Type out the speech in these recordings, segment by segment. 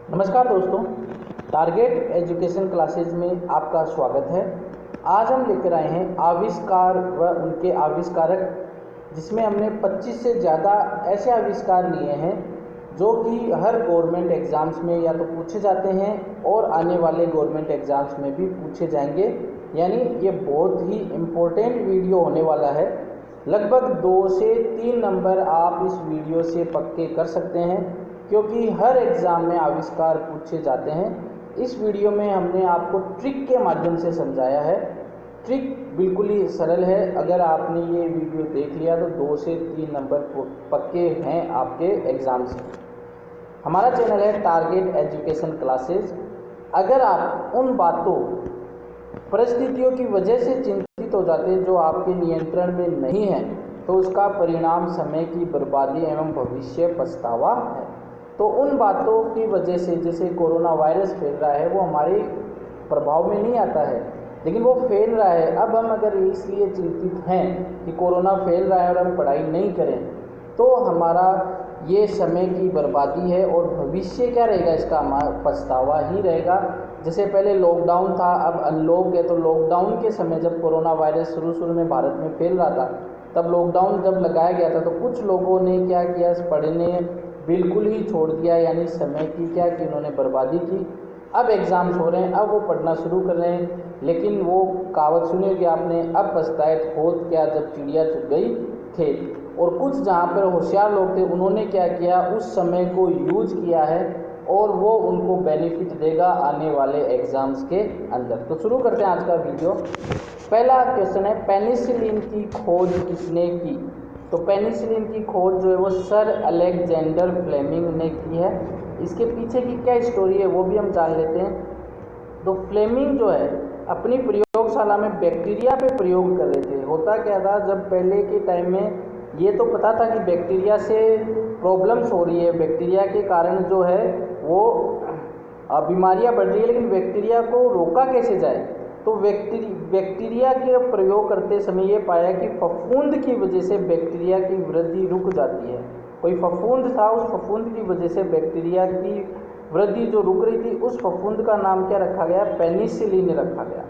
नमस्कार दोस्तों, target education classes में आपका स्वागत है। आज हम लेकर आए हैं आविष्कार व उनके आविष्कारक, जिसमें हमने 25 से ज़्यादा ऐसे आविष्कार लिए हैं जो कि हर गवर्नमेंट एग्ज़ाम्स में या तो पूछे जाते हैं और आने वाले गवर्नमेंट एग्ज़ाम्स में भी पूछे जाएंगे। यानी ये बहुत ही इम्पोर्टेंट वीडियो होने वाला है। लगभग 2 से 3 नंबर आप इस वीडियो से पक्के कर सकते हैं, क्योंकि हर एग्ज़ाम में आविष्कार पूछे जाते हैं। इस वीडियो में हमने आपको ट्रिक के माध्यम से समझाया है। ट्रिक बिल्कुल ही सरल है। अगर आपने ये वीडियो देख लिया तो 2 से 3 नंबर पक्के हैं आपके एग्ज़ाम से। हमारा चैनल है टारगेट एजुकेशन क्लासेज। अगर आप उन बातों परिस्थितियों की वजह से चिंतित हो जाते हैं जो आपके नियंत्रण में नहीं है, तो उसका परिणाम समय की बर्बादी एवं भविष्य पछतावा है। तो उन बातों की वजह से, जैसे कोरोना वायरस फैल रहा है, वो हमारे प्रभाव में नहीं आता है, लेकिन वो फैल रहा है। अब हम अगर इसलिए चिंतित हैं कि कोरोना फैल रहा है और हम पढ़ाई नहीं करें, तो हमारा ये समय की बर्बादी है और भविष्य क्या रहेगा, इसका पछतावा ही रहेगा। जैसे पहले लॉकडाउन था, अब अनलॉक है। तो लॉकडाउन के समय जब कोरोना वायरस शुरू में भारत में फैल रहा था, तब लॉकडाउन जब लगाया गया था, तो कुछ लोगों ने क्या किया, पढ़ने बिल्कुल ही छोड़ दिया। यानी समय की क्या कि उन्होंने बर्बादी की। अब एग्ज़ाम्स हो रहे हैं, अब वो पढ़ना शुरू कर रहे हैं, लेकिन वो कहावत सुनी होगी आपने, अब पछताए होत क्या जब चिड़िया चुग गई खेत। और कुछ जहाँ पर होशियार लोग थे, उन्होंने क्या किया, उस समय को यूज किया है और वो उनको बेनिफिट देगा आने वाले एग्ज़ाम्स के अंदर। तो शुरू करते हैं आज का वीडियो। पहला क्वेश्चन है, पेनिसिलिन की खोज किसने की? तो पेनिसिलिन की खोज जो है वो सर अलेक्जेंडर फ्लेमिंग ने की है। इसके पीछे की क्या स्टोरी है वो भी हम जान लेते हैं। तो फ्लेमिंग जो है अपनी प्रयोगशाला में बैक्टीरिया पे प्रयोग कर रहे थे। होता क्या था, जब पहले के टाइम में ये तो पता था कि बैक्टीरिया से प्रॉब्लम्स हो रही है, बैक्टीरिया के कारण जो है वो बीमारियां बढ़ रही है, लेकिन बैक्टीरिया को रोका कैसे जाए। तो बैक्टीरिया के प्रयोग करते समय ये पाया कि फफूंद की वजह से बैक्टीरिया की वृद्धि रुक जाती है। कोई फफूंद था, उस फफूंद की वजह से बैक्टीरिया की वृद्धि जो रुक रही थी, उस फफूंद का नाम क्या रखा गया, पेनिसिलिन रखा गया।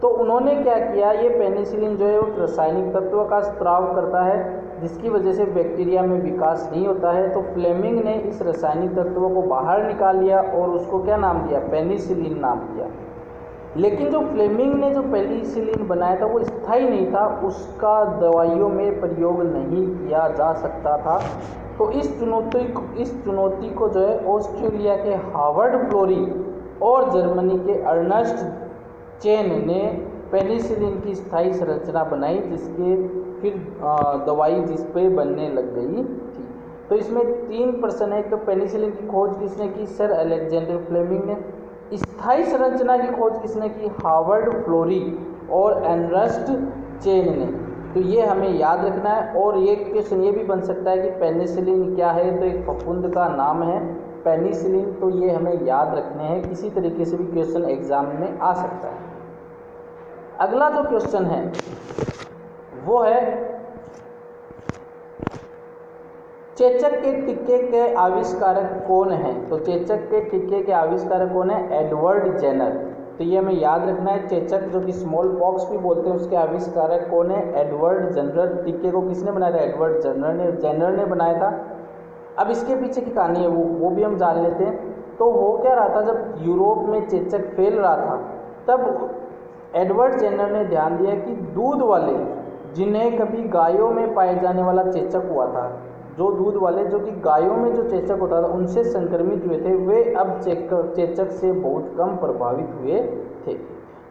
तो उन्होंने क्या किया, ये पेनिसिलिन जो है वो रासायनिक तत्व का स्त्राव करता है, जिसकी वजह से बैक्टीरिया में विकास नहीं होता है। तो फ्लेमिंग ने इस रासायनिक तत्व को बाहर निकाल लिया और उसको क्या नाम दिया, पेनिसिलिन नाम दिया। लेकिन जो फ्लेमिंग ने जो पेनिसिलिन बनाया था वो स्थायी नहीं था, उसका दवाइयों में प्रयोग नहीं किया जा सकता था। तो इस चुनौती को जो है ऑस्ट्रेलिया के हार्वर्ड फ्लोरी और जर्मनी के अर्नस्ट चेन ने पेनिसिलिन की स्थायी संरचना बनाई, जिसके फिर दवाई जिस पे बनने लग गई थी। तो इसमें 3 प्रश्न है। तो पेनिसिलिन की खोज किसने की, सर अलेक्जेंडर फ्लेमिंग ने। स्थायी संरचना की खोज किसने की, हार्वर्ड फ्लोरी और अर्नस्ट चेन ने। तो ये हमें याद रखना है। और ये क्वेश्चन ये भी बन सकता है कि पेनिसिलिन क्या है, तो एक फफूंद का नाम है पेनिसिलिन। तो ये हमें याद रखने हैं, किसी तरीके से भी क्वेश्चन एग्जाम में आ सकता है। अगला जो क्वेश्चन है वो है, चेचक के टिक्के के आविष्कारक कौन है? तो चेचक के टिक्के के आविष्कारक कौन है, एडवर्ड जेनर। तो ये हमें याद रखना है। चेचक जो कि स्मॉल पॉक्स भी बोलते हैं, उसके आविष्कारक कौन है, एडवर्ड जेनर। टिक्के को किसने बनाया था, एडवर्ड जेनर ने बनाया था। अब इसके पीछे की कहानी है वो भी हम जान लेते हैं। तो हो क्या रहा था, जब यूरोप में चेचक फैल रहा था, तब एडवर्ड जेनर ने ध्यान दिया कि दूध वाले, जिन्हें कभी गायों में पाए जाने वाला चेचक हुआ था, जो दूध वाले जो कि गायों में जो चेचक होता था उनसे संक्रमित हुए थे, वे अब चेचक से बहुत कम प्रभावित हुए थे।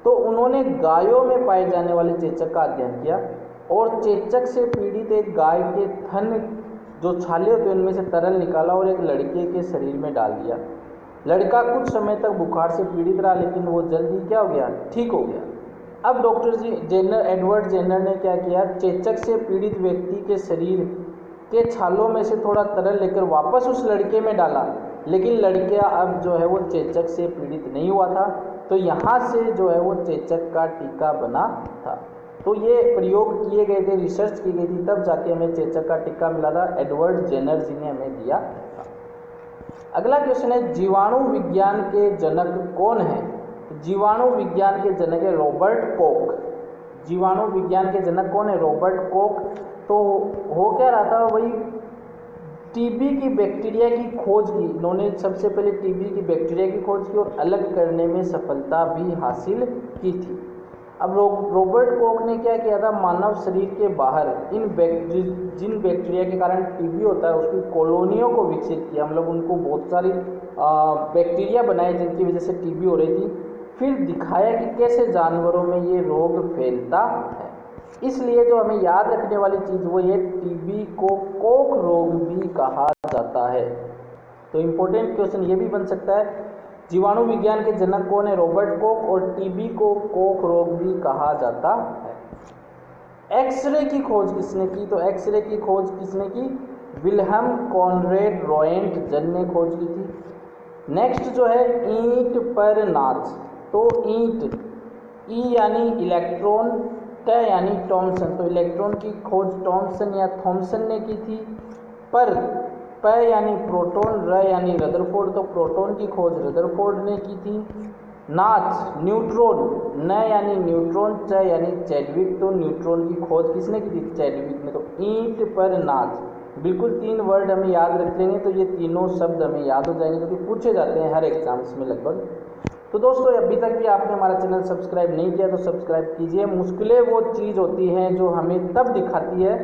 तो उन्होंने गायों में पाए जाने वाले चेचक का अध्ययन किया और चेचक से पीड़ित एक गाय के थन जो छाले होते हैं उनमें से तरल निकाला और एक लड़के के शरीर में डाल दिया। लड़का कुछ समय तक बुखार से पीड़ित रहा, लेकिन वो जल्दी क्या हो गया, ठीक हो गया। अब डॉक्टर एडवर्ड जेनर ने क्या किया, चेचक से पीड़ित व्यक्ति के शरीर के छालों में से थोड़ा तरल लेकर वापस उस लड़के में डाला, लेकिन लड़का अब जो है वो चेचक से पीड़ित नहीं हुआ था। तो यहाँ से जो है वो चेचक का टीका बना था। तो ये प्रयोग किए गए थे, रिसर्च की गई थी, तब जाके हमें चेचक का टीका मिला था, एडवर्ड जेनर जी ने हमें दिया था। अगला क्वेश्चन है जीवाणु विज्ञान के जनक कौन है? तो जीवाणु विज्ञान के जनक है रॉबर्ट कोक। जीवाणु विज्ञान के जनक कौन है? Robert Coke. तो हो क्या रहा था, वही टीबी की बैक्टीरिया की खोज की, इन्होंने सबसे पहले टीबी की बैक्टीरिया की खोज की और अलग करने में सफलता भी हासिल की थी। अब रॉबर्ट कोक ने क्या किया था, मानव शरीर के बाहर जिन बैक्टीरिया के कारण टीबी होता है उसकी कॉलोनियों को विकसित किया। मतलब उनको बहुत सारी बैक्टीरिया बनाए जिनकी वजह से टीबी हो रही थी। फिर दिखाया कि कैसे जानवरों में ये रोग फैलता है। इसलिए जो हमें याद रखने वाली चीज़ वो ये टीबी को कोक रोग भी कहा जाता है। तो इम्पोर्टेंट क्वेश्चन ये भी बन सकता है, जीवाणु विज्ञान के जनक कौन है? रॉबर्ट कोक, और टीबी को कोक रोग भी कहा जाता है। एक्सरे की खोज किसने की? तो एक्सरे की खोज किसने की? विल्हेम कॉनरेड रोएंटजन ने खोज की थी। नेक्स्ट जो है ईंट पर नाच। तो ईंट, ई यानी इलेक्ट्रॉन, ट यानी टॉमसन, तो इलेक्ट्रॉन की खोज टॉमसन या थॉमसन ने की थी। पर प यानी प्रोटॉन, र यानी रदरफोर्ड, तो प्रोटॉन की खोज रदरफोर्ड ने की थी। नाच, न्यूट्रॉन, न यानी न्यूट्रॉन, च यानी चैडविक, तो न्यूट्रॉन की खोज किसने की थी? चैडविक ने। तो ईंट पर नाच, बिल्कुल 3 वर्ड हमें याद रख लेंगे तो ये तीनों शब्द हमें याद हो जाएंगे, क्योंकि पूछे जाते हैं हर एग्जाम्स में लगभग। तो दोस्तों अभी तक भी आपने हमारा चैनल सब्सक्राइब नहीं किया तो सब्सक्राइब कीजिए। मुश्किलें वो चीज़ होती हैं जो हमें तब दिखाती है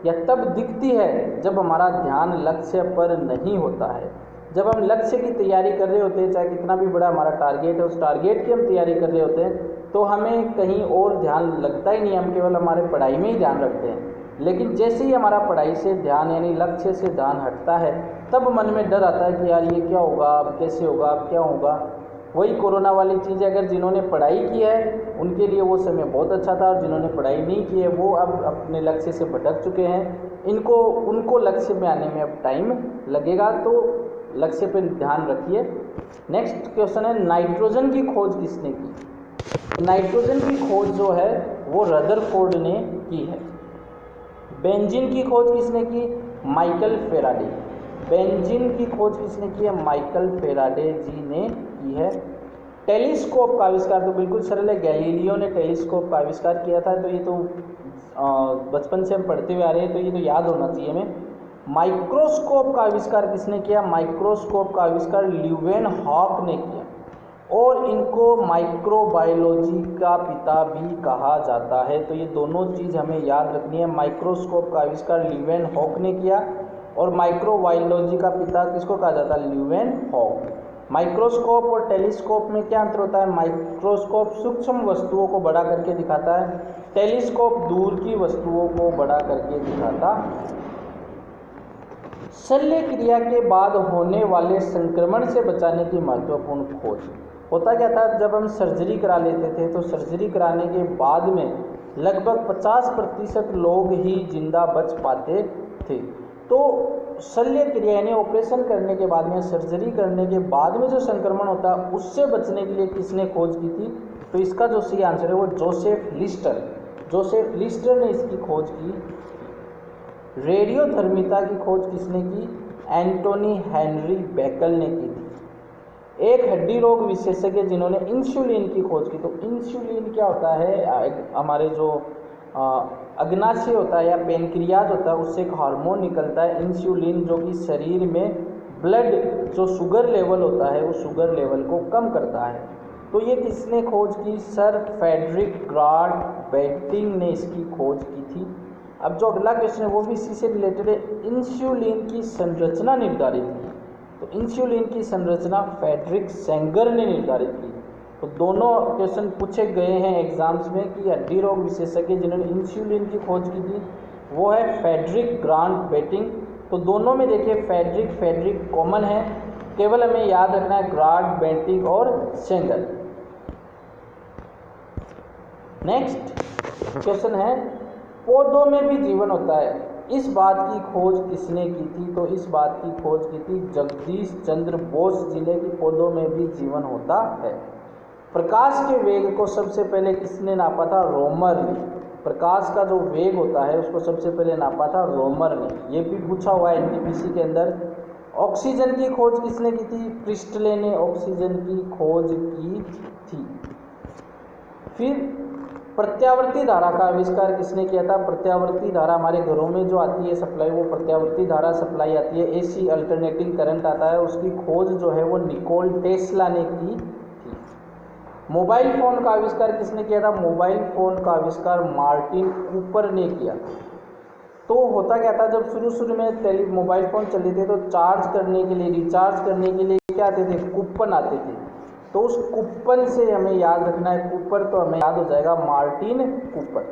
या तब दिखती है जब हमारा ध्यान लक्ष्य पर नहीं होता है। जब हम लक्ष्य की तैयारी कर रहे होते हैं, चाहे कितना भी बड़ा हमारा टारगेट है, उस टारगेट की हम तैयारी कर रहे होते हैं, तो हमें कहीं और ध्यान लगता ही नहीं, हम केवल हमारे पढ़ाई में ही ध्यान रखते हैं। लेकिन जैसे ही हमारा पढ़ाई से ध्यान यानी लक्ष्य से ध्यान हटता है, तब मन में डर आता है कि यार ये क्या होगा, अब कैसे होगा, अब क्या होगा। वही कोरोना वाली चीज़ है, अगर जिन्होंने पढ़ाई की है उनके लिए वो समय बहुत अच्छा था, और जिन्होंने पढ़ाई नहीं की है वो अब अपने लक्ष्य से भटक चुके हैं। उनको लक्ष्य में आने में अब टाइम लगेगा, तो लक्ष्य पर ध्यान रखिए। नेक्स्ट क्वेश्चन है नाइट्रोजन की खोज किसने की? नाइट्रोजन की खोज जो है वो रदरफोर्ड ने की है। बेंजीन की खोज किसने की? Michael Faraday. बेंजीन की खोज किसने की है? माइकल फेराडे जी ने की है। टेलीस्कोप का आविष्कार तो बिल्कुल सरल है, गैलीलियो ने टेलीस्कोप का आविष्कार किया था। तो ये तो बचपन से हम पढ़ते हुए आ रहे हैं, तो ये तो याद होना चाहिए हमें। माइक्रोस्कोप का आविष्कार किसने किया? माइक्रोस्कोप का आविष्कार ल्यूवेन हॉक ने किया, और इनको माइक्रोबायोलॉजी का पिता भी कहा जाता है। तो ये दोनों चीज़ हमें याद रखनी है। माइक्रोस्कोप का आविष्कार ल्यूवेन हॉक ने किया, और माइक्रोबायोलॉजी का पिता किसको कहा जाता है? Leeuwenhoek. माइक्रोस्कोप और टेलीस्कोप में क्या अंतर होता है? माइक्रोस्कोप सूक्ष्म वस्तुओं को बड़ा करके दिखाता है, टेलीस्कोप दूर की वस्तुओं को बड़ा करके दिखाता है। शल्य क्रिया के बाद होने वाले संक्रमण से बचाने की महत्वपूर्ण खोज। होता क्या था, जब हम सर्जरी करा लेते थे तो सर्जरी कराने के बाद में लगभग 50% लोग ही जिंदा बच पाते थे। तो शल्य क्रिया यानी ऑपरेशन करने के बाद में, सर्जरी करने के बाद में जो संक्रमण होता है उससे बचने के लिए किसने खोज की थी? तो इसका जो सही आंसर है वो जोसेफ लिस्टर। जोसेफ लिस्टर ने इसकी खोज की। रेडियोधर्मिता की खोज किसने की? एंटोनी हेनरी बेकल ने की थी। एक हड्डी रोग विशेषज्ञ जिन्होंने इंसुलिन की खोज की। तो इंसुलिन क्या होता है? हमारे जो अग्नाशय होता है या पेनक्रियाज होता है उससे एक हार्मोन निकलता है इंसुलिन, जो कि शरीर में ब्लड जो शुगर लेवल होता है उस शुगर लेवल को कम करता है। तो ये किसने खोज की? सर फ्रेडरिक ग्रांट बेंटिंग ने इसकी खोज की थी। अब जो अगला क्वेश्चन है वो भी इसी से रिलेटेड है। इंसुलिन की संरचना निर्धारित की। तो इंसुलिन की संरचना फ्रेडरिक सेंगर ने निर्धारित की। तो दोनों क्वेश्चन पूछे गए हैं एग्जाम्स में कि हड्डी रोग विशेषज्ञ जिन्होंने इंसुलिन की खोज की थी वो है फ्रेडरिक ग्रांट बेंटिंग। तो दोनों में देखिए फ्रेडरिक कॉमन है, केवल हमें याद रखना है ग्रांट बेंटिंग और सेंगर। नेक्स्ट क्वेश्चन है पौधों में भी जीवन होता है, इस बात की खोज किसने की थी? तो इस बात की खोज की थी जगदीश चंद्र बोस जी ने, कि पौधों में भी जीवन होता है। प्रकाश के वेग को सबसे पहले किसने नापा था? रोमर ने। प्रकाश का जो वेग होता है उसको सबसे पहले नापा था रोमर ने। ये भी पूछा हुआ है एनटीपीसी के अंदर। ऑक्सीजन की खोज किसने की थी? प्रिस्टले ने ऑक्सीजन की खोज की थी। फिर प्रत्यावर्ती धारा का आविष्कार किसने किया था? प्रत्यावर्ती धारा हमारे घरों में जो आती है सप्लाई, वो प्रत्यावर्ती धारा सप्लाई आती है, एसी अल्टरनेटिंग करंट आता है, उसकी खोज जो है वो निकोल टेस्ला ने की थी। मोबाइल फ़ोन का आविष्कार किसने किया था? मोबाइल फ़ोन का आविष्कार मार्टिन कूपर ने किया। तो होता क्या था, जब शुरू में मोबाइल फ़ोन चले थे तो चार्ज करने के लिए, रिचार्ज करने के लिए क्या आते थे? कूपन आते थे। तो उस कूपन से हमें याद रखना है, कूपर, तो हमें याद हो जाएगा मार्टिन कूपर।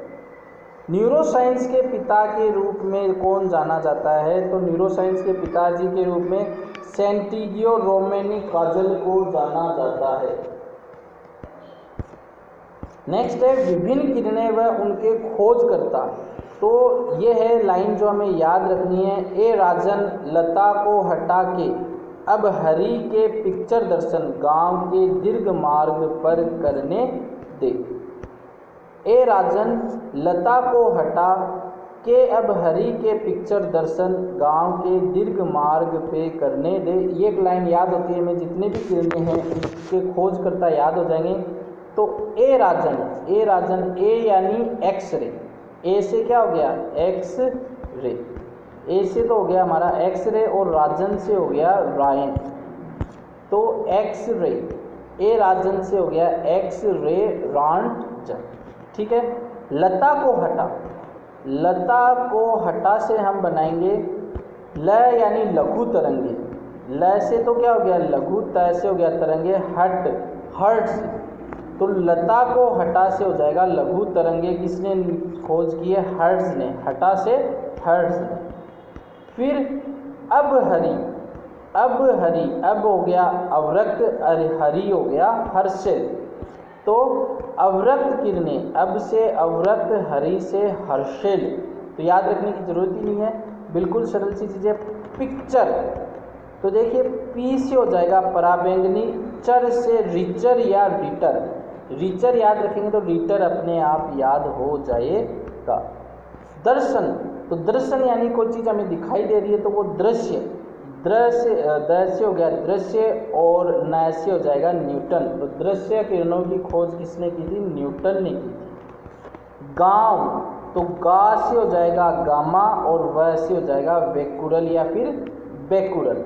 न्यूरोसाइंस के पिता के रूप में कौन जाना जाता है? तो न्यूरोसाइंस के पिताजी के रूप में सैंटिगियो रोमेनी काजल को जाना जाता है। नेक्स्ट है विभिन्न किरणें व उनके खोजकर्ता। तो ये है लाइन जो हमें याद रखनी है। ए राजन लता को हटा के अब हरि के पिक्चर दर्शन गांव के दीर्घ मार्ग पर करने दे। ए राजन लता को हटा के अब हरि के पिक्चर दर्शन गांव के दीर्घ मार्ग पे करने दे। ये एक लाइन याद होती है हमें, जितने भी किरणें हैं उसके खोजकर्ता याद हो जाएंगे। तो ए राजन, ए यानी एक्स रे, ए से क्या हो गया? एक्स रे, ए से तो हो गया हमारा एक्स रे और राजन से हो गया रायन, तो एक्स रे, ए राजन से हो गया एक्स रे रांटजन। ठीक है। लता को हटा से हम बनाएंगे ल यानी लघु तरंगे, ल से तो क्या हो गया? लघु, त से हो गया तरंगे, हर्ट्ज, तो लता को हटा से हो जाएगा लघु तरंगे। किसने खोज की है? हर्ट्ज ने, हटा से हर्ट्ज ने। फिर अब हरी, अब हो गया अवरक्त, हरी हो गया हर्षेल। तो अवरक्त किरणें, अब से अवरक्त, हरी से हर्षेल। तो याद रखने की जरूरत ही नहीं है, बिल्कुल सरल सी चीज़ है। पिक्चर, तो देखिए पी से हो जाएगा पराबैंगनी, चर से रिचर या रीटर, रीचर याद रखेंगे तो रीटर अपने आप याद हो जाएगा। दर्शन, तो दर्शन यानी कोई चीज़ हमें दिखाई दे रही है तो वो दृश्य, दृश्य हो गया दृश्य, और न से हो जाएगा न्यूटन। तो दृश्य किरणों की खोज किसने की थी? न्यूटन ने की थी। गांव, तो गा से हो जाएगा गामा और व से हो जाएगा वेकुरल या फिर बेकुरल।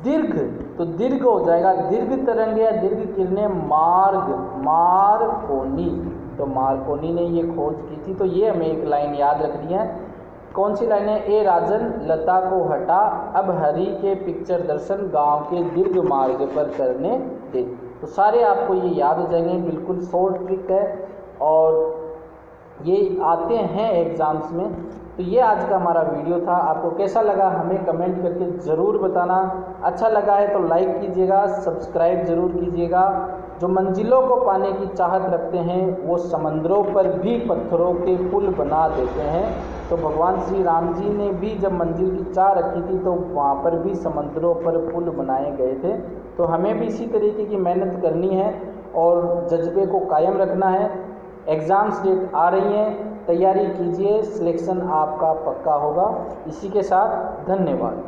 दीर्घ, तो दीर्घ हो जाएगा दीर्घ तरंग या दीर्घ किरणें, मार्कोनी, तो मार्कोनी ने ये खोज की थी। तो ये हमें एक लाइन याद रखनी है। कौन सी लाइन है? ए राजन लता को हटा अब हरि के पिक्चर दर्शन गांव के दीर्घ मार्ग पर करने दे। तो सारे आपको ये याद हो जाएंगे, बिल्कुल शॉर्ट ट्रिक है और ये आते हैं एग्ज़ाम्स में। तो ये आज का हमारा वीडियो था। आपको कैसा लगा हमें कमेंट करके ज़रूर बताना। अच्छा लगा है तो लाइक कीजिएगा, सब्सक्राइब ज़रूर कीजिएगा। जो मंजिलों को पाने की चाहत रखते हैं वो समंदरों पर भी पत्थरों के पुल बना देते हैं। तो भगवान श्री राम जी ने भी जब मंजिल की चाह रखी थी तो वहाँ पर भी समंदरों पर पुल बनाए गए थे। तो हमें भी इसी तरीके की मेहनत करनी है और जज्बे को कायम रखना है। एग्ज़ाम्स डेट आ रही हैं, तैयारी कीजिए, सिलेक्शन आपका पक्का होगा। इसी के साथ धन्यवाद।